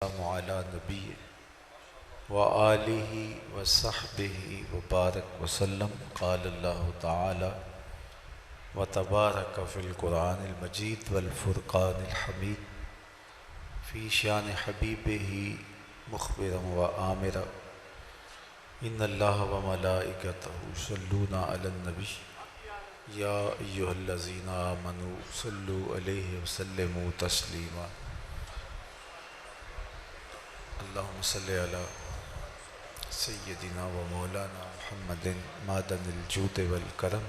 علی نبی وآلہ وصحبہ وبارک وسلم قال اللہ تعالی وتبارک فی القرآن المجید والفرقان الحمید فی شان حبیبہ مخبرا وآمرا ان اللہ وملائکتہ یصلون علی النبی یا ایہا الذین آمنوا صلوا علیہ وسلموا تسلیما اللہم صلی علی سیدنا و مولانا محمد معدن الجود والکرم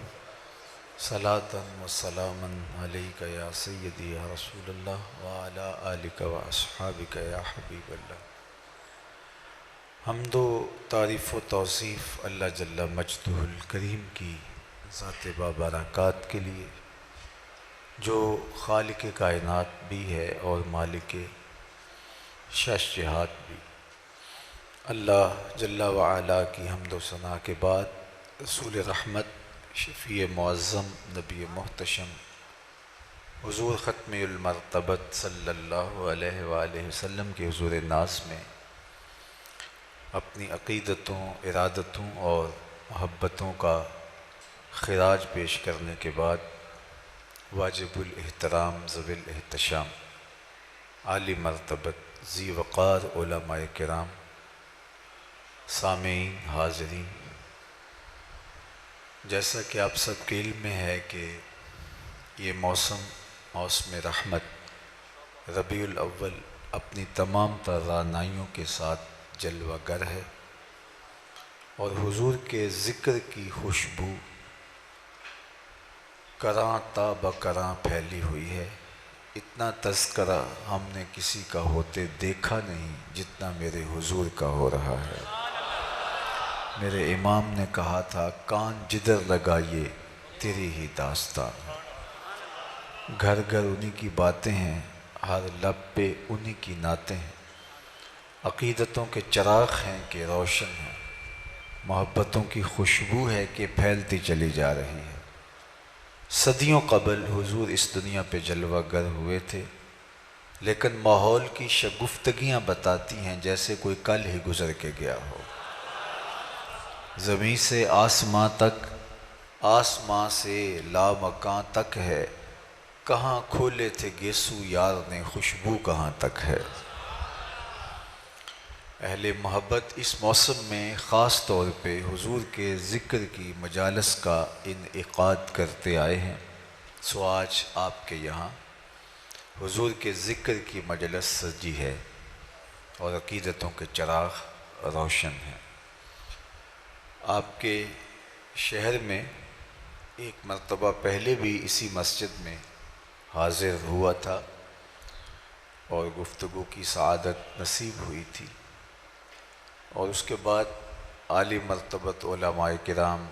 صلاۃ و سلاما علیک یا سیدی یا رسول اللہ وعلی آلک و اصحابک یا حبیب اللہ۔ حمد و تعریف و توصیف اللہ جل مجدہ الکریم کی ذات بابرکات کے لیے جو خالق کائنات بھی ہے اور مالک شش جہات بھی۔ اللہ جل وعلا کی حمد و ثنا کے بعد رسول رحمت شفیع معظم نبی محتشم حضور ختم المرتبت صلی اللہ علیہ وآلہ وسلم کے حضور ناز میں اپنی عقیدتوں، ارادتوں اور محبتوں کا خراج پیش کرنے کے بعد واجب الاحترام ذوی الاحتشام عالی مرتبت ذی وقار علماء کرام، سامعین، حاضرین، جیسا کہ آپ سب کے علم میں ہے کہ یہ موسم رحمت ربیع الاول اپنی تمام تر رعنائیوں کے ساتھ جلوہ گر ہے اور حضور کے ذکر کی خوشبو کراں تا بکراں پھیلی ہوئی ہے۔ اتنا تذکرہ ہم نے کسی کا ہوتے دیکھا نہیں جتنا میرے حضور کا ہو رہا ہے۔ میرے امام نے کہا تھا کان جدھر لگائیے تیری ہی داستان، گھر گھر انہی کی باتیں ہیں، ہر لب پہ انہی کی نعتیں ہیں، عقیدتوں کے چراغ ہیں کہ روشن ہیں، محبتوں کی خوشبو ہے کہ پھیلتی چلی جا رہی ہے۔ صدیوں قبل حضور اس دنیا پہ جلوہ گر ہوئے تھے، لیکن ماحول کی شگفتگیاں بتاتی ہیں جیسے کوئی کل ہی گزر کے گیا ہو۔ زمین سے آسماں تک، آسماں سے لامکاں تک ہے، کہاں کھولے تھے گیسو یار نے خوشبو کہاں تک ہے۔ اہل محبت اس موسم میں خاص طور پہ حضور کے ذکر کی مجالس کا انعقاد کرتے آئے ہیں، سو آج آپ کے یہاں حضور کے ذکر کی مجلس سجی ہے اور عقیدتوں کے چراغ روشن ہیں۔ آپ کے شہر میں ایک مرتبہ پہلے بھی اسی مسجد میں حاضر ہوا تھا اور گفتگو کی سعادت نصیب ہوئی تھی، اور اس کے بعد عالی مرتبت علماء کرام،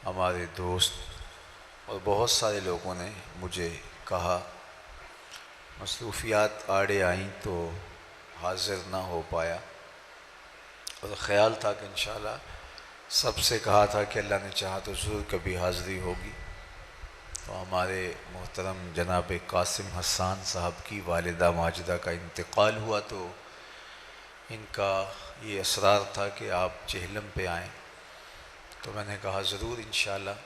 ہمارے دوست اور بہت سارے لوگوں نے مجھے کہا، مصروفیات آڑے آئیں تو حاضر نہ ہو پایا، اور خیال تھا کہ انشاءاللہ سب سے کہا تھا کہ اللہ نے چاہا تو ضرور کبھی حاضری ہوگی۔ تو ہمارے محترم جناب قاسم حسان صاحب کی والدہ ماجدہ کا انتقال ہوا، تو ان کا یہ اصرار تھا کہ آپ چہلم پہ آئیں، تو میں نے کہا ضرور انشاءاللہ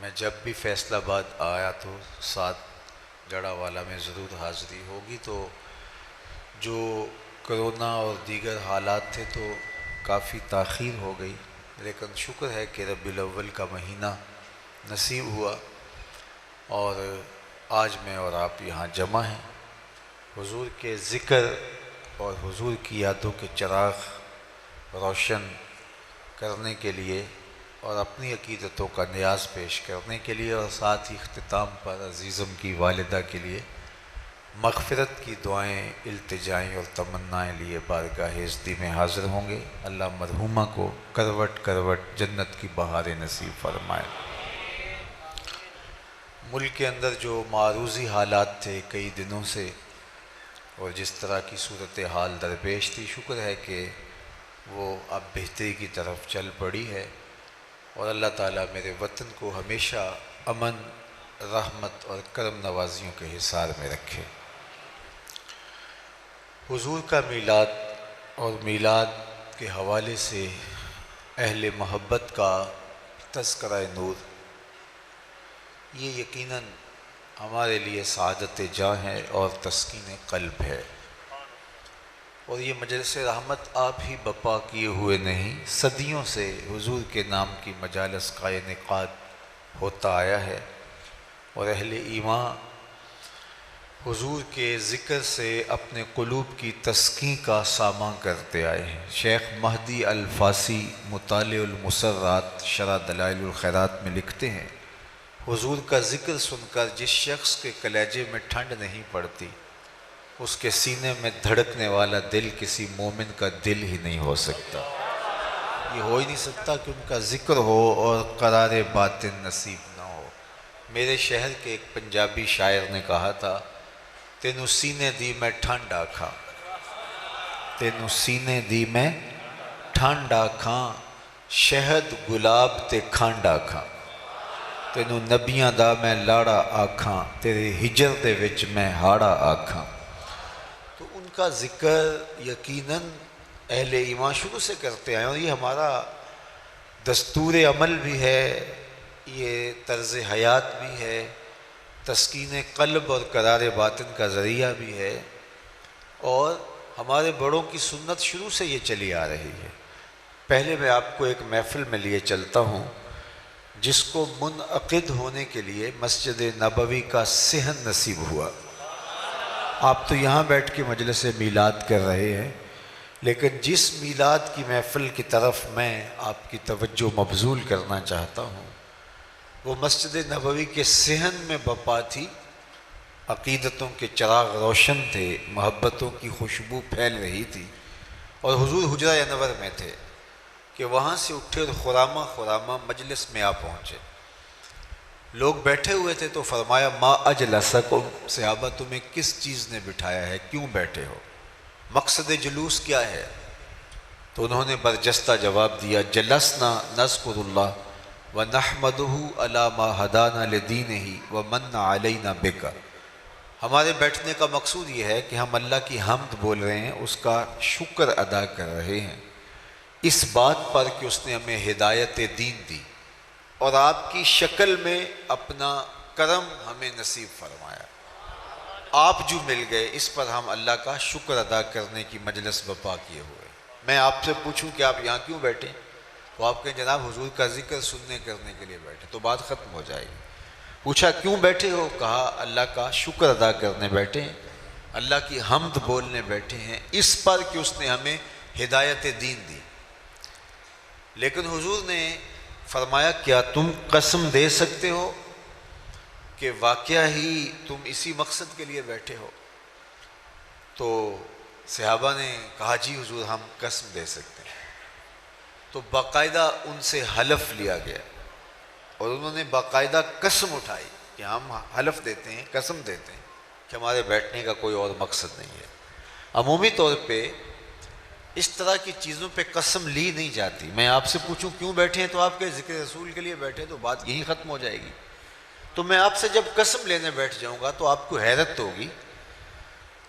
میں جب بھی فیصل آباد آیا تو ساتھ جڑا والا میں ضرور حاضری ہوگی۔ تو جو کرونا اور دیگر حالات تھے تو کافی تاخیر ہو گئی، لیکن شکر ہے کہ ربیع الاول کا مہینہ نصیب ہوا اور آج میں اور آپ یہاں جمع ہیں حضور کے ذکر اور حضور کی یادوں کے چراغ روشن کرنے کے لیے اور اپنی عقیدتوں کا نیاز پیش کرنے کے لیے، اور ساتھ ہی اختتام پر عزیزم کی والدہ کے لیے مغفرت کی دعائیں، التجائیں اور تمنائیں لیے بارگاہ عزتی میں حاضر ہوں گے۔ اللہ مرحومہ کو کروٹ کروٹ جنت کی بہاریں نصیب فرمائے۔ ملک کے اندر جو معروضی حالات تھے کئی دنوں سے اور جس طرح کی صورتحال درپیش تھی، شکر ہے کہ وہ اب بہتری کی طرف چل پڑی ہے، اور اللہ تعالیٰ میرے وطن کو ہمیشہ امن، رحمت اور کرم نوازیوں کے حصار میں رکھے۔ حضور کا میلاد اور میلاد کے حوالے سے اہل محبت کا تذکرہ نور، یہ یقیناً ہمارے لیے سعادت جاں ہے اور تسکین قلب ہے۔ اور یہ مجلس رحمت آپ ہی بپا کیے ہوئے نہیں، صدیوں سے حضور کے نام کی مجالس کا انعقاد ہوتا آیا ہے، اور اہل ایمان حضور کے ذکر سے اپنے قلوب کی تسکین کا ساماں کرتے آئے ہیں۔ شیخ مہدی الفاسی مطالع المسرات شرح دلائل الخیرات میں لکھتے ہیں، حضور کا ذکر سن کر جس شخص کے کلیجے میں ٹھنڈ نہیں پڑتی، اس کے سینے میں دھڑکنے والا دل کسی مومن کا دل ہی نہیں ہو سکتا۔ یہ ہو ہی نہیں سکتا کہ ان کا ذکر ہو اور قرار باطن نصیب نہ ہو۔ میرے شہر کے ایک پنجابی شاعر نے کہا تھا، تینوں سینے دی میں ٹھنڈ آکھاں، تینوں سینے دی میں ٹھنڈ آکھاں، شہد گلاب تے کھنڈ آکھاں، تینوں نبیاں دا میں لاڑا آکھاں، تیرے ہجر دے وچ میں ہاڑا آکھاں۔ تو ان کا ذکر یقیناً اہل ایمان شروع سے کرتے ہیں، اور یہ ہمارا دستور عمل بھی ہے، یہ طرز حیات بھی ہے، تسکین قلب اور قرار باطن کا ذریعہ بھی ہے، اور ہمارے بڑوں کی سنت شروع سے یہ چلی آ رہی ہے۔ پہلے میں آپ کو ایک محفل میں لیے چلتا ہوں جس کو منعقد ہونے کے لیے مسجد نبوی کا صحن نصیب ہوا۔ آپ تو یہاں بیٹھ کے مجلس میلاد کر رہے ہیں، لیکن جس میلاد کی محفل کی طرف میں آپ کی توجہ مبذول کرنا چاہتا ہوں وہ مسجد نبوی کے صحن میں بپا تھی۔ عقیدتوں کے چراغ روشن تھے، محبتوں کی خوشبو پھیل رہی تھی، اور حضور حجرہ انور میں تھے کہ وہاں سے اٹھے اور خرامہ خرامہ مجلس میں آ پہنچے۔ لوگ بیٹھے ہوئے تھے تو فرمایا، ما اجلسکم، صحابہ تمہیں کس چیز نے بٹھایا ہے، کیوں بیٹھے ہو، مقصد جلوس کیا ہے؟ تو انہوں نے برجستہ جواب دیا، جلسنا نذکر اللہ وَنَحْمَدُهُ عَلَى مَا هَدَانَا لِدِينِهِ وَمَنَّ عَلَيْنَا بِكَ۔ ہمارے بیٹھنے کا مقصود یہ ہے کہ ہم اللہ کی حمد بول رہے ہیں، اس کا شکر ادا کر رہے ہیں اس بات پر کہ اس نے ہمیں ہدایت دین دی اور آپ کی شکل میں اپنا کرم ہمیں نصیب فرمایا۔ آپ جو مل گئے اس پر ہم اللہ کا شکر ادا کرنے کی مجلس بپا کیے ہوئے۔ میں آپ سے پوچھوں کہ آپ یہاں کیوں بیٹھے، تو آپ کہیں جناب حضور کا ذکر سننے کرنے کے لیے بیٹھے، تو بات ختم ہو جائے گی۔ پوچھا کیوں بیٹھے ہو، کہا اللہ کا شکر ادا کرنے بیٹھے ہیں، اللہ کی حمد بولنے بیٹھے ہیں اس پر کہ اس نے ہمیں ہدایت دین دی۔ لیکن حضور نے فرمایا، کیا تم قسم دے سکتے ہو کہ واقعہ ہی تم اسی مقصد کے لیے بیٹھے ہو؟ تو صحابہ نے کہا جی حضور ہم قسم دے سکتے ہیں۔ تو باقاعدہ ان سے حلف لیا گیا اور انہوں نے باقاعدہ قسم اٹھائی کہ ہم حلف دیتے ہیں، قسم دیتے ہیں کہ ہمارے بیٹھنے کا کوئی اور مقصد نہیں ہے۔ عمومی طور پہ اس طرح کی چیزوں پہ قسم لی نہیں جاتی۔ میں آپ سے پوچھوں کیوں بیٹھے ہیں تو آپ کے ذکر رسول کے لیے بیٹھے، تو بات یہی ختم ہو جائے گی۔ تو میں آپ سے جب قسم لینے بیٹھ جاؤں گا تو آپ کو حیرت ہوگی۔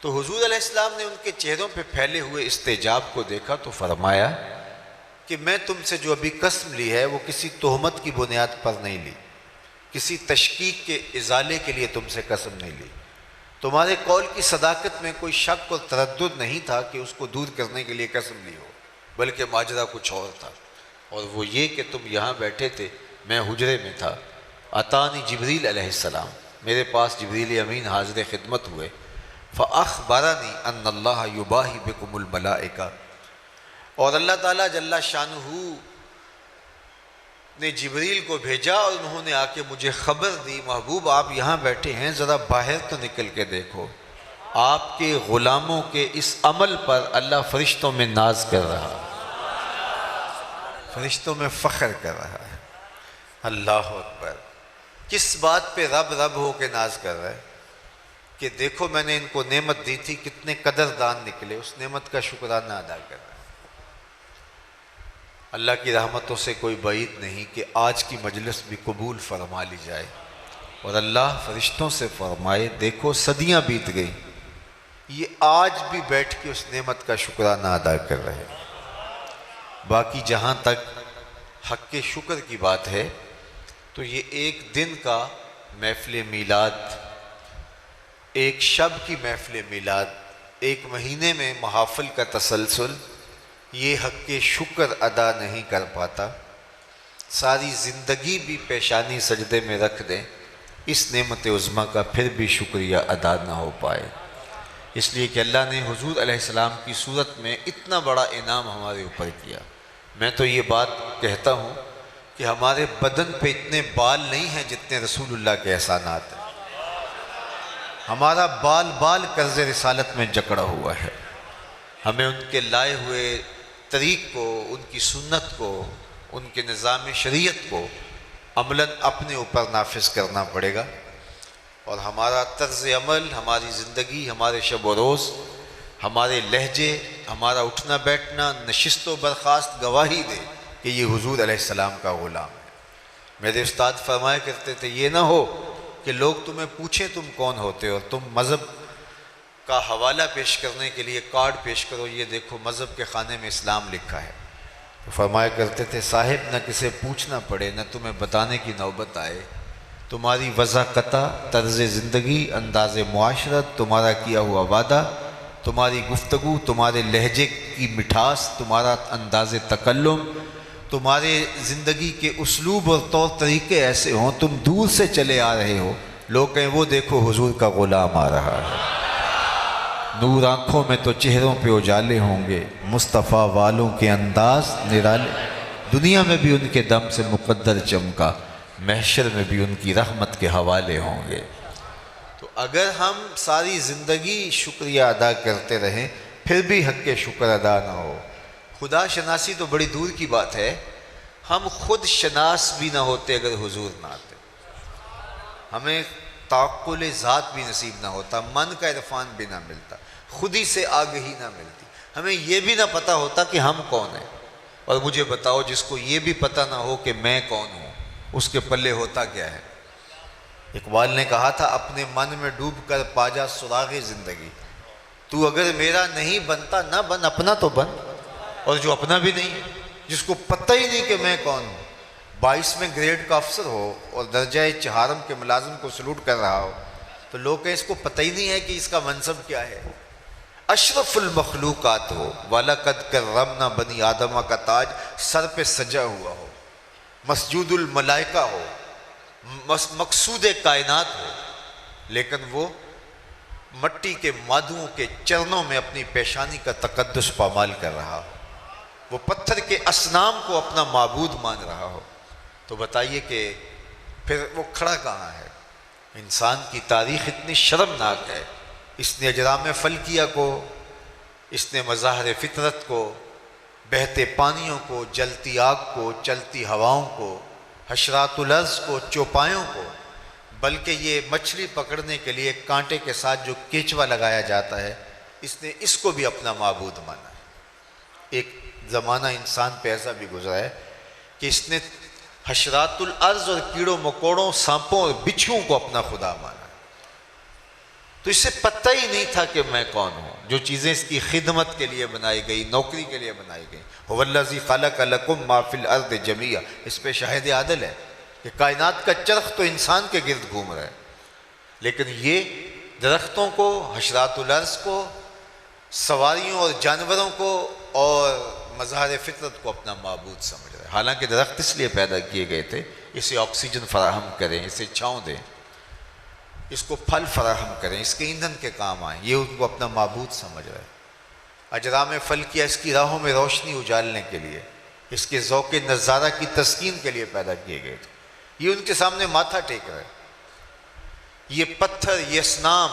تو حضور علیہ السلام نے ان کے چہروں پہ پھیلے ہوئے استعجاب کو دیکھا تو فرمایا کہ میں تم سے جو ابھی قسم لی ہے وہ کسی تہمت کی بنیاد پر نہیں لی، کسی تشکیک کے ازالے کے لیے تم سے قسم نہیں لی، تمہارے قول کی صداقت میں کوئی شک اور تردد نہیں تھا کہ اس کو دور کرنے کے لیے قسم لی ہو، بلکہ ماجرا کچھ اور تھا، اور وہ یہ کہ تم یہاں بیٹھے تھے، میں حجرے میں تھا، اتانی جبریل علیہ السلام، میرے پاس جبریل امین حاضر خدمت ہوئے، فاخبرنی ان اللہ یباہی بکم الملائکہ، اور اللہ تعالیٰ جل شانہ نے جبریل کو بھیجا اور انہوں نے آ کے مجھے خبر دی، محبوب آپ یہاں بیٹھے ہیں، ذرا باہر تو نکل کے دیکھو، آپ کے غلاموں کے اس عمل پر اللہ فرشتوں میں ناز کر رہا ہے، فرشتوں میں فخر کر رہا ہے۔ اللہ اکبر! کس بات پہ رب رب ہو کے ناز کر رہا ہے کہ دیکھو میں نے ان کو نعمت دی تھی، کتنے قدردان نکلے، اس نعمت کا شکرانہ ادا کر رہا ہے۔ اللہ کی رحمتوں سے کوئی بعید نہیں کہ آج کی مجلس بھی قبول فرما لی جائے اور اللہ فرشتوں سے فرمائے، دیکھو صدیاں بیت گئی، یہ آج بھی بیٹھ کے اس نعمت کا شکرانہ ادا کر رہے ہیں۔ باقی جہاں تک حق کے شکر کی بات ہے تو یہ ایک دن کا محفل میلاد، ایک شب کی محفل میلاد، ایک مہینے میں محافل کا تسلسل، یہ حق کے شکر ادا نہیں کر پاتا۔ ساری زندگی بھی پیشانی سجدے میں رکھ دیں، اس نعمت عظمیٰ کا پھر بھی شکریہ ادا نہ ہو پائے۔ اس لیے کہ اللہ نے حضور علیہ السلام کی صورت میں اتنا بڑا انعام ہمارے اوپر کیا۔ میں تو یہ بات کہتا ہوں کہ ہمارے بدن پہ اتنے بال نہیں ہیں جتنے رسول اللہ کے احسانات ہیں۔ ہمارا بال بال قرض رسالت میں جکڑا ہوا ہے۔ ہمیں ان کے لائے ہوئے طریق کو، ان کی سنت کو، ان کے نظام شریعت کو عملاً اپنے اوپر نافذ کرنا پڑے گا، اور ہمارا طرز عمل، ہماری زندگی، ہمارے شب و روز، ہمارے لہجے، ہمارا اٹھنا بیٹھنا، نشست و برخاست گواہی دے کہ یہ حضور علیہ السلام کا غلام ہے۔ میرے استاد فرمایا کرتے تھے، یہ نہ ہو کہ لوگ تمہیں پوچھیں تم کون ہوتے ہو اور تم مذہب کا حوالہ پیش کرنے کے لیے کارڈ پیش کرو، یہ دیکھو مذہب کے خانے میں اسلام لکھا ہے۔ تو فرمایا کرتے تھے، صاحب نہ کسے پوچھنا پڑے، نہ تمہیں بتانے کی نوبت آئے، تمہاری وضاقتہ، طرز زندگی، انداز معاشرت، تمہارا کیا ہوا وعدہ، تمہاری گفتگو، تمہارے لہجے کی مٹھاس، تمہارا انداز تکلم، تمہارے زندگی کے اسلوب اور طور طریقے ایسے ہوں، تم دور سے چلے آ رہے ہو، لوگ کہیں وہ دیکھو حضور کا غلام آ رہا ہے۔ نور آنکھوں میں تو چہروں پہ اجالے ہوں گے، مصطفیٰ والوں کے انداز نرالے، دنیا میں بھی ان کے دم سے مقدر چمکا، محشر میں بھی ان کی رحمت کے حوالے ہوں گے۔ تو اگر ہم ساری زندگی شکریہ ادا کرتے رہیں پھر بھی حق کے شکر ادا نہ ہو، خدا شناسی تو بڑی دور کی بات ہے، ہم خود شناس بھی نہ ہوتے اگر حضور نہ آتے، ہمیں تعقل ذات بھی نصیب نہ ہوتا، من کا عرفان بھی نہ ملتا، خود ہی سے آگہی نہ ملتی، ہمیں یہ بھی نہ پتہ ہوتا کہ ہم کون ہیں۔ اور مجھے بتاؤ، جس کو یہ بھی پتہ نہ ہو کہ میں کون ہوں، اس کے پلے ہوتا کیا ہے؟ اقبال نے کہا تھا، اپنے من میں ڈوب کر پا جا سراغ زندگی، تو اگر میرا نہیں بنتا نہ بن، اپنا تو بن۔ اور جو اپنا بھی نہیں ہے، جس کو پتہ ہی نہیں کہ میں کون ہوں، 22ویں گریڈ کا افسر ہو اور درجہ چہارم کے ملازم کو سلوٹ کر رہا ہو، تو لوگ کہیں اس کو پتہ ہی نہیں ہے کہ اس کا منصب کیا ہے۔ اشرف المخلوقات ہو، وَلَقَدْ كَرَّمْنَا بنی آدمہ کا تاج سر پہ سجا ہوا ہو، مسجود الملائکہ ہو، مقصود کائنات ہو، لیکن وہ مٹی کے مادھوؤں کے چرنوں میں اپنی پیشانی کا تقدس پامال کر رہا ہو، وہ پتھر کے اصنام کو اپنا معبود مان رہا ہو، تو بتائیے کہ پھر وہ کھڑا کہاں ہے؟ انسان کی تاریخ اتنی شرمناک ہے، اس نے اجرام فلکیہ کو، اس نے مظاہر فطرت کو، بہتے پانیوں کو، جلتی آگ کو، چلتی ہواؤں کو، حشرات الارض کو، چوپایوں کو، بلکہ یہ مچھلی پکڑنے کے لیے کانٹے کے ساتھ جو کیچوا لگایا جاتا ہے، اس نے اس کو بھی اپنا معبود مانا ہے۔ ایک زمانہ انسان پہ ایسا بھی گزرا ہے کہ اس نے حشرات الارض اور کیڑوں مکوڑوں، سانپوں اور بچھوؤں کو اپنا خدا مانا، تو اسے پتہ ہی نہیں تھا کہ میں کون ہوں۔ جو چیزیں اس کی خدمت کے لیے بنائی گئی، نوکری کے لیے بنائی گئی، هو الذی خلق لکم ما فی الارض جمیعا، اس پہ شاہد عادل ہے کہ کائنات کا چرخ تو انسان کے گرد گھوم رہا ہے، لیکن یہ درختوں کو، حشرات الارض کو، سواریوں اور جانوروں کو اور مظاہر فطرت کو اپنا معبود سمجھ رہا ہے۔ حالانکہ درخت اس لیے پیدا کیے گئے تھے، اسے آکسیجن فراہم کریں، اسے چھاؤں دیں، اس کو پھل فراہم کریں، اس کے ایندھن کے کام آئیں، یہ ان کو اپنا معبود سمجھ رہا ہے۔ اجرام فلکیہ اس کی راہوں میں روشنی اجالنے کے لیے، اس کے ذوق نظارہ کی تسکین کے لیے پیدا کیے گئے تھے، یہ ان کے سامنے ماتھا ٹیک رہے۔ یہ پتھر، یہ اصنام،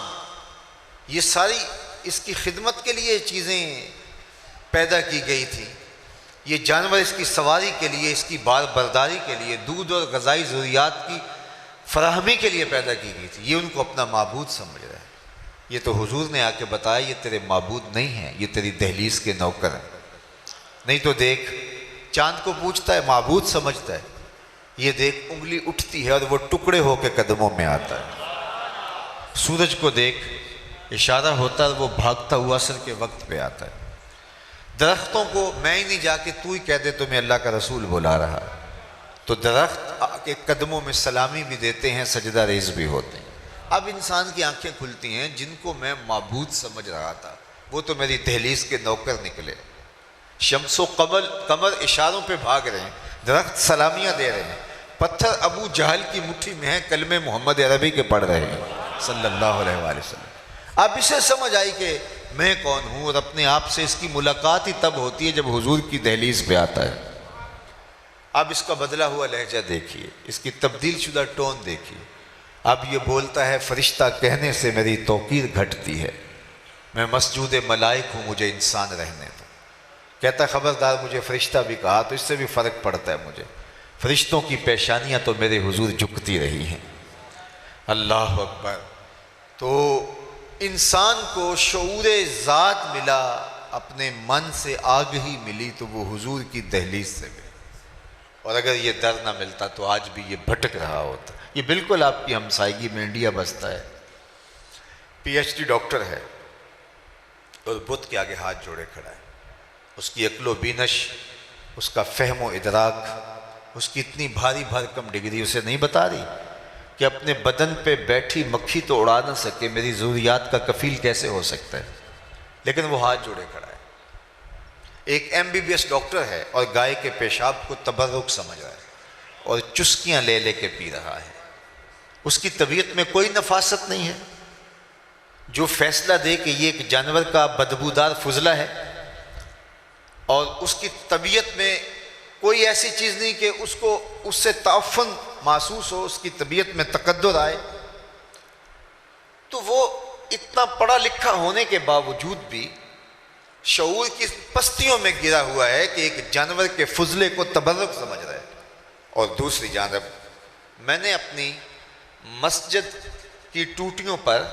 یہ ساری اس کی خدمت کے لیے چیزیں پیدا کی گئی تھی، یہ جانور اس کی سواری کے لیے، اس کی بار برداری کے لیے، دودھ اور غذائی ضروریات کی فراہمی کے لیے پیدا کی گئی تھی، یہ ان کو اپنا معبود سمجھ رہا ہے۔ یہ تو حضور نے آ کے بتایا یہ تیرے معبود نہیں ہیں، یہ تیری دہلیز کے نوکر ہیں۔ نہیں تو دیکھ، چاند کو پوچھتا ہے، معبود سمجھتا ہے، یہ دیکھ انگلی اٹھتی ہے اور وہ ٹکڑے ہو کے قدموں میں آتا ہے۔ سورج کو دیکھ، اشارہ ہوتا ہے وہ بھاگتا ہوا عصر کے وقت پہ آتا ہے۔ درختوں کو میں ہی نہیں جا کے تو ہی کہہ دے تمہیں اللہ کا رسول بلا رہا، تو درخت کے قدموں میں سلامی بھی دیتے ہیں، سجدہ ریز بھی ہوتے ہیں۔ اب انسان کی آنکھیں کھلتی ہیں، جن کو میں معبود سمجھ رہا تھا وہ تو میری دہلیز کے نوکر نکلے۔ شمس و قمر اشاروں پہ بھاگ رہے ہیں، درخت سلامیاں دے رہے ہیں، پتھر ابو جہل کی مٹھی میں ہیں، کلمے محمد عربی کے پڑھ رہے ہیں صلی اللہ علیہ وآلہ وسلم۔ اب اسے سمجھ آئی کہ میں کون ہوں، اور اپنے آپ سے اس کی ملاقات ہی تب ہوتی ہے جب حضور کی دہلیز پہ آتا ہے۔ اب اس کا بدلا ہوا لہجہ دیکھیے، اس کی تبدیل شدہ ٹون دیکھیے۔ اب یہ بولتا ہے فرشتہ کہنے سے میری توقیر گھٹتی ہے، میں مسجود ملائک ہوں، مجھے انسان رہنے دو۔ کہتا ہے خبردار، مجھے فرشتہ بھی کہا تو اس سے بھی فرق پڑتا ہے مجھے، فرشتوں کی پیشانیاں تو میرے حضور جھکتی رہی ہیں۔ اللہ اکبر۔ تو انسان کو شعور ذات ملا، اپنے من سے آگہی ملی تو وہ حضور کی دہلیز سے ملی، اور اگر یہ در نہ ملتا تو آج بھی یہ بھٹک رہا ہوتا۔ یہ بالکل آپ کی ہمسائیگی میں انڈیا بستا ہے، پی ایچ ڈی ڈاکٹر ہے اور بت کے آگے ہاتھ جوڑے کھڑا ہے۔ اس کی عقل و بینش، اس کا فہم و ادراک، اس کی اتنی بھاری بھرکم ڈگری اسے نہیں بتا رہی کہ اپنے بدن پہ بیٹھی مکھی تو اڑا نہ سکے، میری ضروریات کا کفیل کیسے ہو سکتا ہے، لیکن وہ ہاتھ جوڑے کھڑا ہے۔ ایک MBBS ڈاکٹر ہے اور گائے کے پیشاب کو تبرک سمجھ رہا ہے اور چسکیاں لے لے کے پی رہا ہے۔ اس کی طبیعت میں کوئی نفاست نہیں ہے جو فیصلہ دے کہ یہ ایک جانور کا بدبودار فضلہ ہے، اور اس کی طبیعت میں کوئی ایسی چیز نہیں کہ اس کو اس سے تعفن محسوس ہو، اس کی طبیعت میں تقدر آئے۔ تو وہ اتنا پڑھا لکھا ہونے کے باوجود بھی شعور کی پستیوں میں گرا ہوا ہے کہ ایک جانور کے فضلے کو تبرک سمجھ رہا ہے۔ اور دوسری جانب میں نے اپنی مسجد کی ٹوٹیوں پر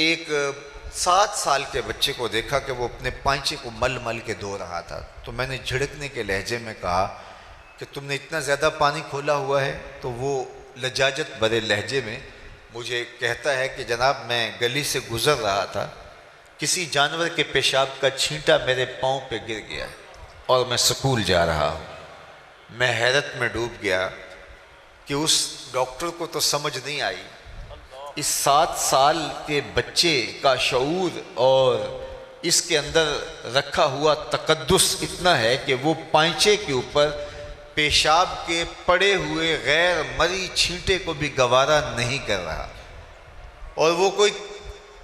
ایک 7 سال کے بچے کو دیکھا کہ وہ اپنے پائنچے کو مل مل کے دھو رہا تھا، تو میں نے جھڑکنے کے لہجے میں کہا کہ تم نے اتنا زیادہ پانی کھولا ہوا ہے؟ تو وہ لجاجت بھرے لہجے میں مجھے کہتا ہے کہ جناب میں گلی سے گزر رہا تھا، کسی جانور کے پیشاب کا چھینٹا میرے پاؤں پہ گر گیا اور میں سکول جا رہا ہوں۔ میں حیرت میں ڈوب گیا کہ اس ڈاکٹر کو تو سمجھ نہیں آئی، اس 7 سال کے بچے کا شعور اور اس کے اندر رکھا ہوا تقدس اتنا ہے کہ وہ پائنچے کے اوپر پیشاب کے پڑے ہوئے غیر مری چھینٹے کو بھی گوارا نہیں کر رہا، اور وہ کوئی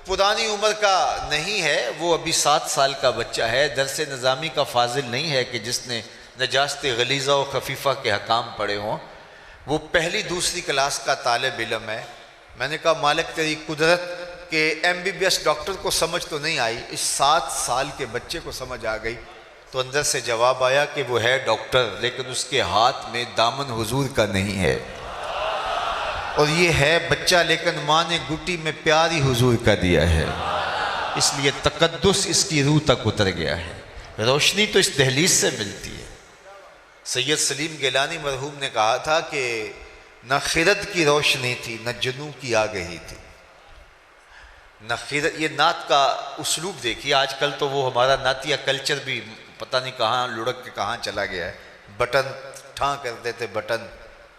پرانی عمر کا نہیں ہے، وہ ابھی 7 سال کا بچہ ہے، درس نظامی کا فاضل نہیں ہے کہ جس نے نجاست غلیظہ و خفیفہ کے حکام پڑھے ہوں، وہ پہلی دوسری کلاس کا طالب علم ہے۔ میں نے کہا مالک تیری قدرت کہ MBBS ڈاکٹر کو سمجھ تو نہیں آئی، اس 7 سال کے بچے کو سمجھ آ گئی۔ تو اندر سے جواب آیا کہ وہ ہے ڈاکٹر، لیکن اس کے ہاتھ میں دامن حضور کا نہیں ہے، اور یہ ہے بچہ لیکن ماں نے گٹی میں پیاری حضور کا دیا ہے، اس لیے تقدس اس کی روح تک اتر گیا ہے۔ روشنی تو اس دہلیز سے ملتی ہے۔ سید سلیم گیلانی مرحوم نے کہا تھا کہ نہ خرد کی روشنی تھی نہ جنوں کی آگہی تھی، نہ خرد۔ یہ نعت کا اسلوب دیکھیے، آج کل تو وہ ہمارا نعتیہ کلچر بھی پتہ نہیں کہاں لڑک کے کہاں چلا گیا ہے، بٹن ٹھاں کر دیتے، بٹن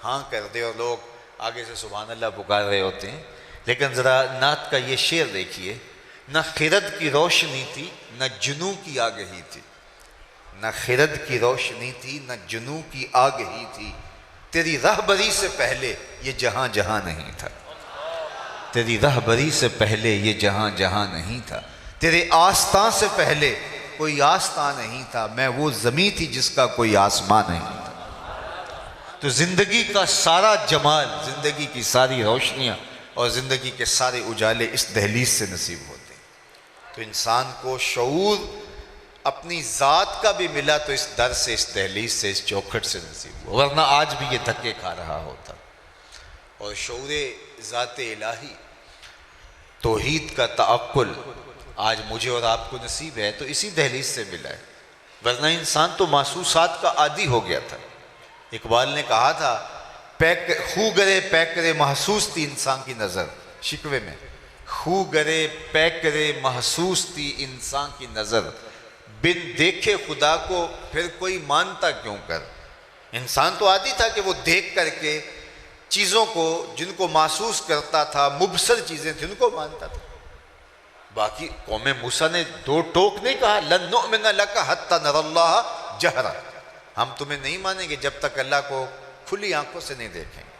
ہاں کر دے اور لوگ آگے سے سبحان اللہ پکار رہے ہوتے ہیں، لیکن ذرا نعت کا یہ شعر دیکھیے، نہ خرد کی روشنی تھی نہ جنوں کی آگہی تھی، نہ خرد کی روشنی تھی نہ جنوں کی آگہی تھی، تیری رہبری سے پہلے یہ جہاں جہاں نہیں تھا، تیری رہبری سے پہلے یہ جہاں جہاں نہیں تھا، تیرے آستاں سے پہلے کوئی آستاں نہیں تھا، میں وہ زمین تھی جس کا کوئی آسمان نہیں تھا۔ تو زندگی کا سارا جمال، زندگی کی ساری روشنیاں اور زندگی کے سارے اجالے اس دہلیز سے نصیب ہوتے ہیں۔ تو انسان کو شعور اپنی ذات کا بھی ملا تو اس در سے، اس دہلیز سے، اس چوکھٹ سے نصیب ہوا، ورنہ آج بھی یہ دھکے کھا رہا ہوتا۔ اور شعور ذات الہی، توحید کا تعقل آج مجھے اور آپ کو نصیب ہے تو اسی دہلیز سے ملا ہے، ورنہ انسان تو محسوسات کا عادی ہو گیا تھا۔ اقبال نے کہا تھا خو گرے پیکرے محسوس تھی انسان کی نظر، شکوے میں خو گرے پے کرے محسوس تھی انسان کی نظر، بن دیکھے خدا کو پھر کوئی مانتا کیوں کر۔ انسان تو عادی تھا کہ وہ دیکھ کر کے چیزوں کو جن کو محسوس کرتا تھا، مبصر چیزیں تھیں، ان کو مانتا تھا۔ باقی قوم موسیٰ نے دو ٹوک نہیں کہا لن نؤمن لک حتی نری اللہ جہرا، ہم تمہیں نہیں مانیں گے جب تک اللہ کو کھلی آنکھوں سے نہیں دیکھیں گے۔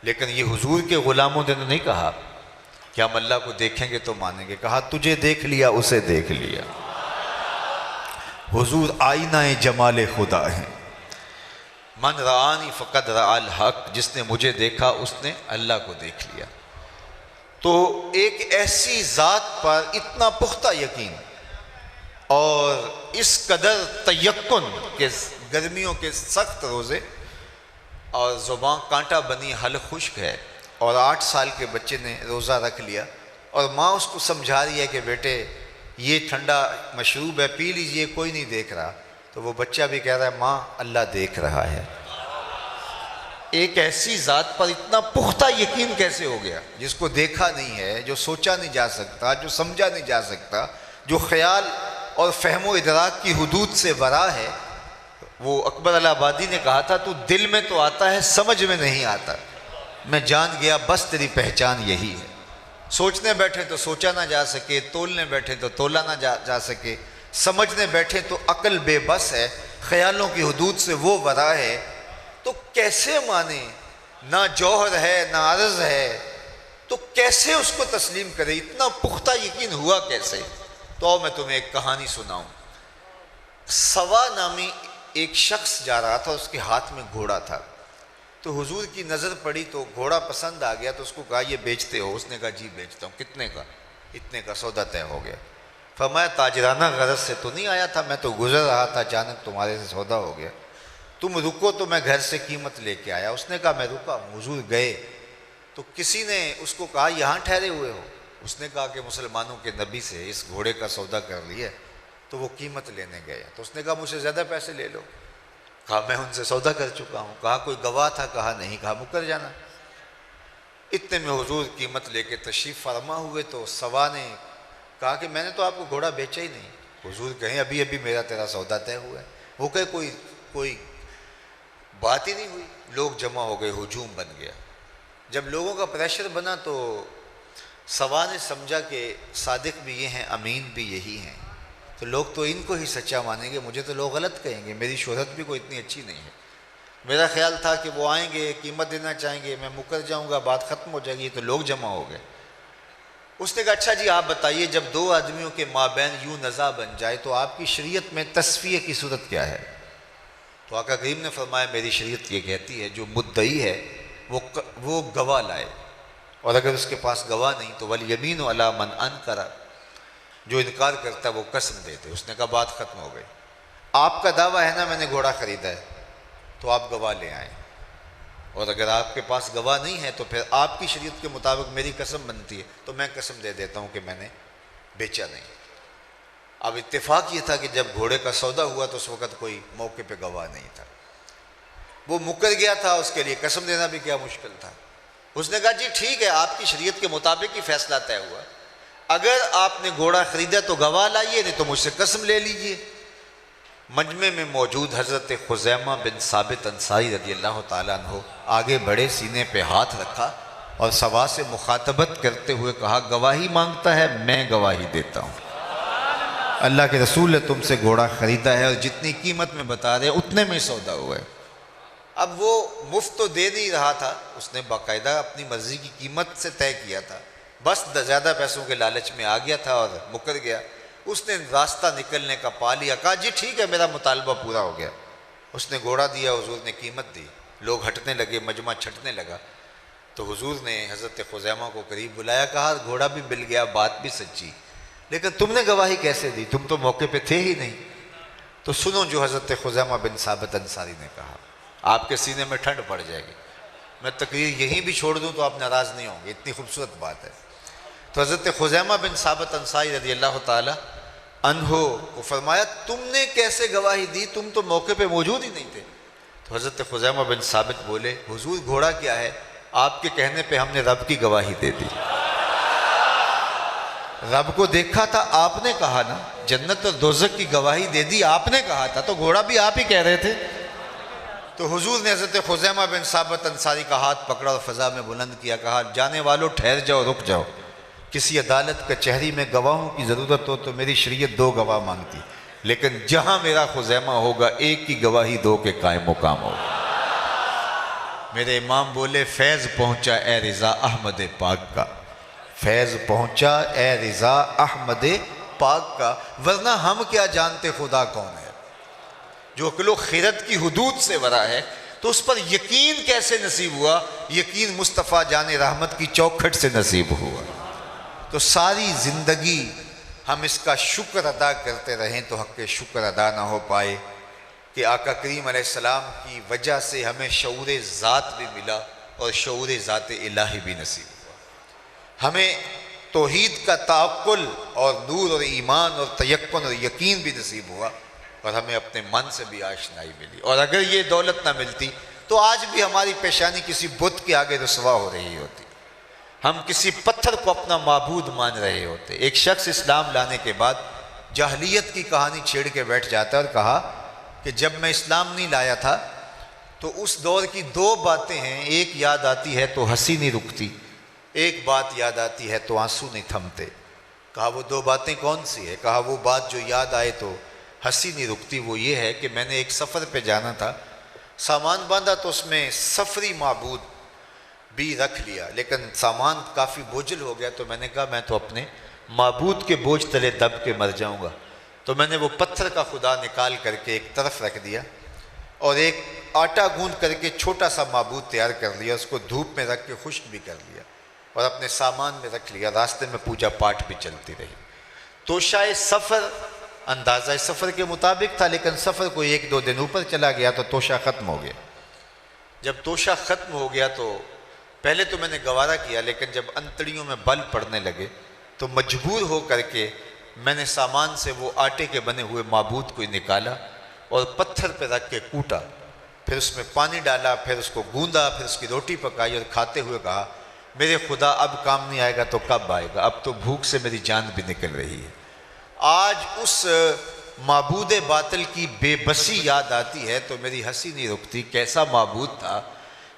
لیکن یہ حضور کے غلاموں نے نہیں کہا کہ ہم اللہ کو دیکھیں گے تو مانیں گے، کہا تجھے دیکھ لیا اسے دیکھ لیا۔ حضور آئینہ جمال خدا ہیں۔ من رآنی فقد رآ الحق، جس نے مجھے دیکھا اس نے اللہ کو دیکھ لیا۔ تو ایک ایسی ذات پر اتنا پختہ یقین اور اس قدر تیقن کہ گرمیوں کے سخت روزے اور زبان کانٹا بنی حلق خشک ہے، اور 8 سال کے بچے نے روزہ رکھ لیا، اور ماں اس کو سمجھا رہی ہے کہ بیٹے یہ ٹھنڈا مشروب ہے پی لیجئے، کوئی نہیں دیکھ رہا، تو وہ بچہ بھی کہہ رہا ہے ماں اللہ دیکھ رہا ہے۔ ایک ایسی ذات پر اتنا پختہ یقین کیسے ہو گیا جس کو دیکھا نہیں ہے، جو سوچا نہیں جا سکتا، جو سمجھا نہیں جا سکتا، جو خیال اور فہم و ادراک کی حدود سے ورا ہے۔ وہ اکبر الہ آبادی نے کہا تھا تو دل میں تو آتا ہے سمجھ میں نہیں آتا، میں جان گیا بس تیری پہچان یہی ہے۔ سوچنے بیٹھے تو سوچا نہ جا سکے، تولنے بیٹھے تو تولا نہ جا سکے، سمجھنے بیٹھے تو عقل بے بس ہے، خیالوں کی حدود سے وہ ورا ہے، تو کیسے مانے؟ نہ جوہر ہے نہ عرض ہے، تو کیسے اس کو تسلیم کرے؟ اتنا پختہ یقین ہوا کیسے؟ تو میں تمہیں ایک کہانی سناؤں۔ سوا نامی ایک شخص جا رہا تھا، اس کے ہاتھ میں گھوڑا تھا، تو حضور کی نظر پڑی تو گھوڑا پسند آ گیا، تو اس کو کہا یہ بیچتے ہو؟ اس نے کہا جی بیچتا ہوں۔ کتنے کا؟ اتنے کا۔ سودا طے ہو گیا۔ فرمایا تاجرانہ غرض سے تو نہیں آیا تھا، میں تو گزر رہا تھا، اچانک تمہارے سے سودا ہو گیا، تم رکو تو میں گھر سے قیمت لے کے آیا۔ اس نے کہا میں رکا ہوں۔ حضور گئے تو کسی نے اس کو کہا یہاں ٹھہرے ہوئے ہو؟ اس نے کہا کہ مسلمانوں کے نبی سے اس گھوڑے کا سودا کر لیا، تو وہ قیمت لینے گئے۔ تو اس نے کہا مجھ سے زیادہ پیسے لے لو۔ کہا میں ان سے سودا کر چکا ہوں۔ کہا کوئی گواہ تھا؟ کہا نہیں۔ کہا مکر جانا۔ اتنے میں حضور قیمت لے کے تشریف فرما ہوئے، تو سوا نے کہا کہ میں نے تو آپ کو گھوڑا بیچا ہی نہیں۔ حضور کہیں ابھی ابھی میرا تیرا سودا طے ہوا ہے۔ وہ کہے کوئی بات ہی نہیں ہوئی۔ لوگ جمع ہو گئے، ہجوم بن گیا۔ جب لوگوں کا پریشر بنا تو سوا نے سمجھا کہ صادق بھی یہ ہیں، امین بھی یہی ہیں، تو لوگ تو ان کو ہی سچا مانیں گے، مجھے تو لوگ غلط کہیں گے، میری شہرت بھی کوئی اتنی اچھی نہیں ہے۔ میرا خیال تھا کہ وہ آئیں گے، قیمت دینا چاہیں گے، میں مکر جاؤں گا، بات ختم ہو جائے گی، تو لوگ جمع ہو گئے۔ اس نے کہا اچھا جی آپ بتائیے، جب دو آدمیوں کے مابین یوں نزاع بن جائے تو آپ کی شریعت میں تصفیہ کی صورت کیا ہے؟ تو آقا کریم نے فرمایا میری شریعت یہ کہتی ہے جو مدعی ہے وہ گواہ لائے، اور اگر اس کے پاس گواہ نہیں تو والیمین علی من انکر، جو انکار کرتا ہے وہ قسم دیتے۔ اس نے کہا بات ختم ہو گئی۔ آپ کا دعویٰ ہے نا میں نے گھوڑا خریدا ہے، تو آپ گواہ لے آئیں، اور اگر آپ کے پاس گواہ نہیں ہے تو پھر آپ کی شریعت کے مطابق میری قسم بنتی ہے، تو میں قسم دے دیتا ہوں کہ میں نے بیچا نہیں۔ اب اتفاق یہ تھا کہ جب گھوڑے کا سودا ہوا تو اس وقت کوئی موقع پہ گواہ نہیں تھا، وہ مکر گیا تھا، اس کے لیے قسم دینا بھی کیا مشکل تھا۔ اس نے کہا جی ٹھیک ہے آپ کی شریعت کے مطابق ہی فیصلہ طے ہوا، اگر آپ نے گھوڑا خریدا تو گواہ لائیے، نہیں تو مجھ سے قسم لے لیجئے۔ مجمع میں موجود حضرت خزیمہ بن ثابت انصاری رضی اللہ تعالیٰ عنہ آگے بڑھے، سینے پہ ہاتھ رکھا اور سوا سے مخاطبت کرتے ہوئے کہا گواہی مانگتا ہے، میں گواہی دیتا ہوں۔ اللہ کے رسول نے تم سے گھوڑا خریدا ہے اور جتنی قیمت میں بتا رہے اتنے میں سودا ہوا ہے۔ اب وہ مفت تو دے نہیں رہا تھا، اس نے باقاعدہ اپنی مرضی کی قیمت سے طے کیا تھا، بس زیادہ پیسوں کے لالچ میں آ گیا تھا اور مکر گیا۔ اس نے راستہ نکلنے کا پا لیا، کہا جی ٹھیک ہے میرا مطالبہ پورا ہو گیا۔ اس نے گھوڑا دیا، حضور نے قیمت دی، لوگ ہٹنے لگے، مجمع چھٹنے لگا، تو حضور نے حضرت خزیمہ کو قریب بلایا، کہا گھوڑا بھی مل گیا، بات بھی سچی، لیکن تم نے گواہی کیسے دی؟ تم تو موقع پہ تھے ہی نہیں۔ تو سنو جو حضرت خزیمہ بن ثابت انصاری نے کہا، آپ کے سینے میں ٹھنڈ پڑ جائے گی۔ میں تقریر یہیں بھی چھوڑ دوں تو آپ ناراض نہیں ہوں گے، اتنی خوبصورت بات ہے۔ تو حضرت خزیمہ بن ثابت انصاری رضی اللہ تعالی عنہ کو فرمایا تم نے کیسے گواہی دی؟ تم تو موقع پہ موجود ہی نہیں تھے۔ تو حضرت خزیمہ بن ثابت بولے حضور گھوڑا کیا ہے؟ آپ کے کہنے پہ ہم نے رب کی گواہی دے دی۔ رب کو دیکھا تھا آپ نے کہا نا، جنت اور دوزخ کی گواہی دے دی آپ نے کہا تھا، تو گھوڑا بھی آپ ہی کہہ رہے تھے۔ تو حضور نے حضرت خزیمہ بن ثابت انصاری کا ہاتھ پکڑا اور فضا میں بلند کیا، کہا جانے والوں ٹھہر جاؤ، رک جاؤ، کسی عدالت کچہری میں گواہوں کی ضرورت ہو تو میری شریعت 2 گواہ مانگتی، لیکن جہاں میرا خزیمہ ہوگا ایک کی گواہی 2 کے قائم مقام ہوگا۔ میرے امام بولے فیض پہنچا اے رضا احمد پاک کا، فیض پہنچا اے رضا احمد پاک کا، ورنہ ہم کیا جانتے خدا کون ہے؟ جو عقل و خرد کی حدود سے ورا ہے، تو اس پر یقین کیسے نصیب ہوا؟ یقین مصطفیٰ جان رحمت کی چوکھٹ سے نصیب ہوا۔ تو ساری زندگی ہم اس کا شکر ادا کرتے رہیں تو حق شکر ادا نہ ہو پائے کہ آقا کریم علیہ السلام کی وجہ سے ہمیں شعور ذات بھی ملا اور شعور ذات الہی بھی نصیب ہوا۔ ہمیں توحید کا تعقل اور نور اور ایمان اور تیقن اور یقین بھی نصیب ہوا، اور ہمیں اپنے من سے بھی آشنائی ملی۔ اور اگر یہ دولت نہ ملتی تو آج بھی ہماری پیشانی کسی بت کے آگے رسوا ہو رہی ہوتی، ہم کسی پتھر کو اپنا معبود مان رہے ہوتے۔ ایک شخص اسلام لانے کے بعد جاہلیت کی کہانی چھیڑ کے بیٹھ جاتا ہے اور کہا کہ جب میں اسلام نہیں لایا تھا تو اس دور کی 2 باتیں ہیں، ایک یاد آتی ہے تو ہنسی نہیں رکتی، ایک بات یاد آتی ہے تو آنسو نہیں تھمتے۔ کہا وہ 2 باتیں کون سی ہے؟ کہا وہ بات جو یاد آئے تو ہنسی نہیں رکتی وہ یہ ہے کہ میں نے ایک سفر پہ جانا تھا، سامان باندھا تو اس میں سفری معبود بھی رکھ لیا، لیکن سامان کافی بوجھل ہو گیا، تو میں نے کہا میں تو اپنے معبود کے بوجھ تلے دب کے مر جاؤں گا۔ تو میں نے وہ پتھر کا خدا نکال کر کے ایک طرف رکھ دیا اور ایک آٹا گوندھ کر کے چھوٹا سا معبود تیار کر لیا، اس کو دھوپ میں رکھ کے خشک بھی کر لیا اور اپنے سامان میں رکھ لیا۔ راستے میں پوجا پاٹ بھی چلتی رہی۔ توشہ سفر اندازہ سفر کے مطابق تھا، لیکن سفر کوئی 1-2 دن اوپر چلا گیا تو توشہ ختم ہو گیا۔ جب توشہ ختم ہو گیا تو پہلے تو میں نے گوارا کیا، لیکن جب انتڑیوں میں بل پڑنے لگے تو مجبور ہو کر کے میں نے سامان سے وہ آٹے کے بنے ہوئے معبود کو نکالا اور پتھر پہ رکھ کے کوٹا، پھر اس میں پانی ڈالا، پھر اس کو گوندا، پھر اس کی روٹی پکائی اور کھاتے ہوئے کہا میرے خدا اب کام نہیں آئے گا تو کب آئے گا؟ اب تو بھوک سے میری جان بھی نکل رہی ہے۔ آج اس معبود باطل کی بے بسی یاد آتی ہے تو میری ہنسی نہیں رکتی۔ کیسا معبود تھا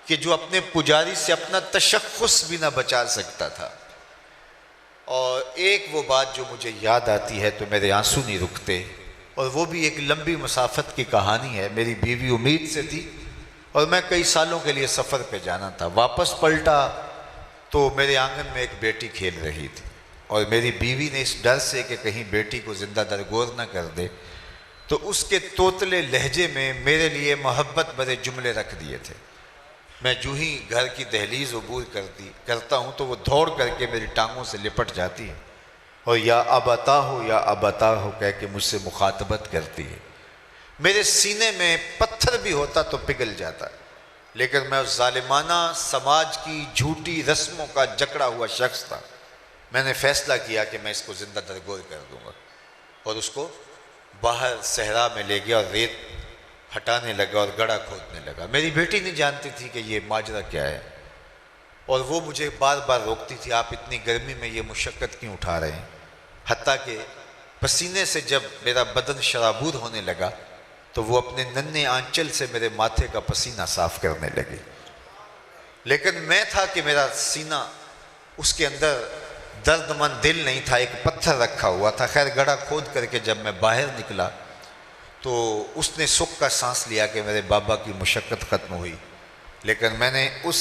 کہ جو اپنے پجاری سے اپنا تشخص بھی نہ بچا سکتا تھا۔ اور ایک وہ بات جو مجھے یاد آتی ہے تو میرے آنسو نہیں رکتے، اور وہ بھی ایک لمبی مسافت کی کہانی ہے۔ میری بیوی امید سے تھی اور میں کئی سالوں کے لیے سفر پہ جانا تھا۔ واپس پلٹا تو میرے آنگن میں ایک بیٹی کھیل رہی تھی، اور میری بیوی نے اس ڈر سے کہ کہیں بیٹی کو زندہ درگور نہ کر دے تو اس کے توتلے لہجے میں میرے لیے محبت بھرے جملے رکھ دیے تھے۔ میں جو ہی گھر کی دہلیز عبور کرتا ہوں تو وہ دوڑ کر کے میری ٹانگوں سے لپٹ جاتی ہے اور یا ابتا ہو کہہ کے مجھ سے مخاطبت کرتی ہے۔ میرے سینے میں پتھر بھی ہوتا تو پگھل جاتا، لیکن میں اس ظالمانہ سماج کی جھوٹی رسموں کا جکڑا ہوا شخص تھا۔ میں نے فیصلہ کیا کہ میں اس کو زندہ درگور کر دوں گا، اور اس کو باہر صحرا میں لے گیا اور ریت ہٹانے لگا اور گڑھا کھودنے لگا۔ میری بیٹی نہیں جانتی تھی کہ یہ ماجرا کیا ہے، اور وہ مجھے بار بار روکتی تھی آپ اتنی گرمی میں یہ مشقت کیوں اٹھا رہے ہیں، حتیٰ کہ پسینے سے جب میرا بدن شرابور ہونے لگا تو وہ اپنے ننھے آنچل سے میرے ماتھے کا پسینہ صاف کرنے لگے۔ لیکن میں تھا کہ میرا سینہ، اس کے اندر درد مند دل نہیں تھا، ایک پتھر رکھا ہوا تھا۔ خیر گڑھا کھود کر کے جب میں باہر نکلا تو اس نے سکھ کا سانس لیا کہ میرے بابا کی مشقت ختم ہوئی، لیکن میں نے اس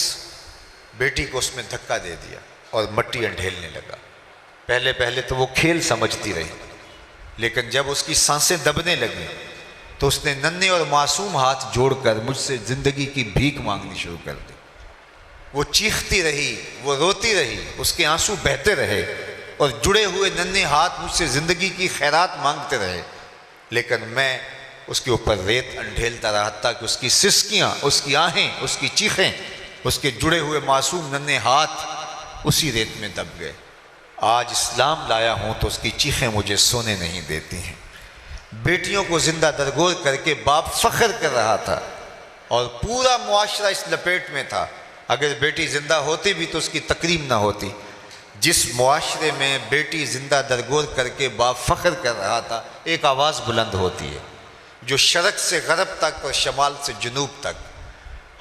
بیٹی کو اس میں دھکا دے دیا اور مٹی انڈھیلنے لگا۔ پہلے تو وہ کھیل سمجھتی رہی، لیکن جب اس کی سانسیں دبنے لگیں تو اس نے ننھے اور معصوم ہاتھ جوڑ کر مجھ سے زندگی کی بھیک مانگنی شروع کر دی۔ وہ چیختی رہی، وہ روتی رہی، اس کے آنسو بہتے رہے اور جڑے ہوئے ننھے ہاتھ مجھ سے زندگی کی خیرات مانگتے رہے، لیکن میں اس کے اوپر ریت انڈھیلتا رہا حتیٰ کہ اس کی سسکیاں، اس کی آہیں، اس کی چیخیں، اس کے جڑے ہوئے معصوم ننھے ہاتھ اسی ریت میں دب گئے۔ آج اسلام لایا ہوں تو اس کی چیخیں مجھے سونے نہیں دیتی ہیں۔ بیٹیوں کو زندہ درگور کر کے باپ فخر کر رہا تھا اور پورا معاشرہ اس لپیٹ میں تھا، اگر بیٹی زندہ ہوتی بھی تو اس کی تکریم نہ ہوتی۔ جس معاشرے میں بیٹی زندہ درگور کر کے باپ فخر کر رہا تھا، ایک آواز بلند ہوتی ہے جو شرق سے غرب تک اور شمال سے جنوب تک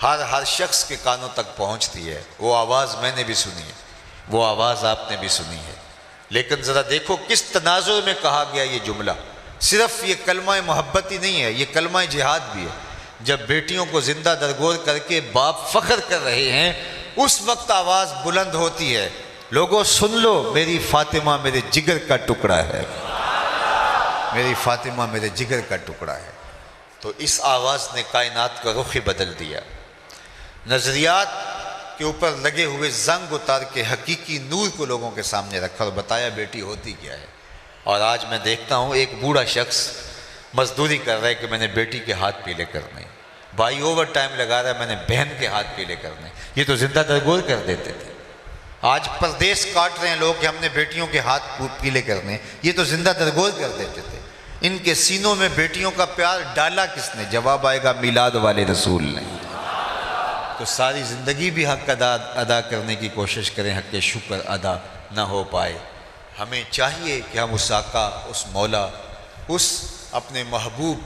ہر شخص کے کانوں تک پہنچتی ہے۔ وہ آواز میں نے بھی سنی ہے، وہ آواز آپ نے بھی سنی ہے، لیکن ذرا دیکھو کس تناظر میں کہا گیا یہ جملہ۔ صرف یہ کلمہ محبت ہی نہیں ہے، یہ کلمہ جہاد بھی ہے۔ جب بیٹیوں کو زندہ درگور کر کے باپ فخر کر رہے ہیں، اس وقت آواز بلند ہوتی ہے، لوگوں سن لو، میری فاطمہ میرے جگر کا ٹکڑا ہے، میری فاطمہ میرے جگر کا ٹکڑا ہے۔ تو اس آواز نے کائنات کا رخ ہی بدل دیا۔ نظریات کے اوپر لگے ہوئے زنگ اتار کے حقیقی نور کو لوگوں کے سامنے رکھا اور بتایا بیٹی ہوتی کیا ہے۔ اور آج میں دیکھتا ہوں ایک بوڑھا شخص مزدوری کر رہا ہے کہ میں نے بیٹی کے ہاتھ پیلے کرنے، بھائی اوور ٹائم لگا رہا ہے میں نے بہن کے ہاتھ پیلے کرنے۔ یہ تو زندہ درگور کر دیتے تھے۔ آج پردیس کاٹ رہے ہیں لوگ کہ ہم نے بیٹیوں کے ہاتھ پیلے کرنے، یہ تو زندہ درگور کر دیتے تھے۔ ان کے سینوں میں بیٹیوں کا پیار ڈالا کس نے؟ جواب آئے گا میلاد والے رسول نے۔ تو ساری زندگی بھی حق ادا کرنے کی کوشش کریں، حق شکر ادا نہ ہو پائے۔ ہمیں چاہیے کہ ہم اس آقا، اس مولا، اس اپنے محبوب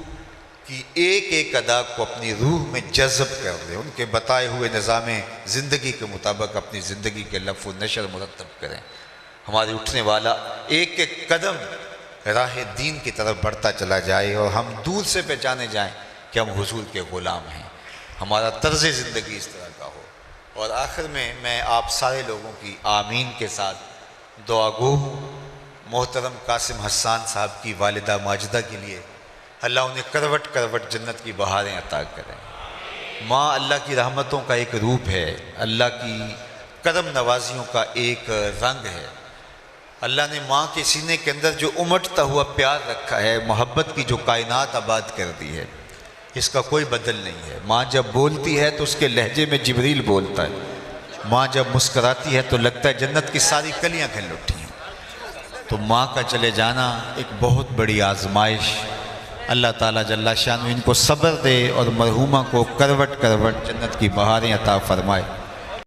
کی ایک ایک ادا کو اپنی روح میں جذب کر دیں، ان کے بتائے ہوئے نظام زندگی کے مطابق اپنی زندگی کے لف و نشر مرتب کریں۔ ہمارے اٹھنے والا ایک ایک قدم راہ دین کی طرف بڑھتا چلا جائے اور ہم دور سے پہچانے جائیں کہ ہم حضور کے غلام ہیں، ہمارا طرز زندگی اس طرح کا ہو۔ اور آخر میں آپ سارے لوگوں کی آمین کے ساتھ دعا گو ہوں۔ محترم قاسم حسان صاحب کی والدہ ماجدہ کے لیے اللہ انہیں کروٹ کروٹ جنت کی بہاریں عطا کریں۔ ماں اللہ کی رحمتوں کا ایک روپ ہے، اللہ کی کرم نوازیوں کا ایک رنگ ہے۔ اللہ نے ماں کے سینے کے اندر جو امٹتا ہوا پیار رکھا ہے، محبت کی جو کائنات آباد کر دی ہے، اس کا کوئی بدل نہیں ہے۔ ماں جب بولتی ہے تو اس کے لہجے میں جبریل بولتا ہے، ماں جب مسکراتی ہے تو لگتا ہے جنت کی ساری کلیاں کھل اٹھی ہیں۔ تو ماں کا چلے جانا ایک بہت بڑی آزمائش، اللہ تعالیٰ جل شانہ ان کو صبر دے اور مرحومہ کو کروٹ کروٹ جنت کی بہاریں عطا فرمائے۔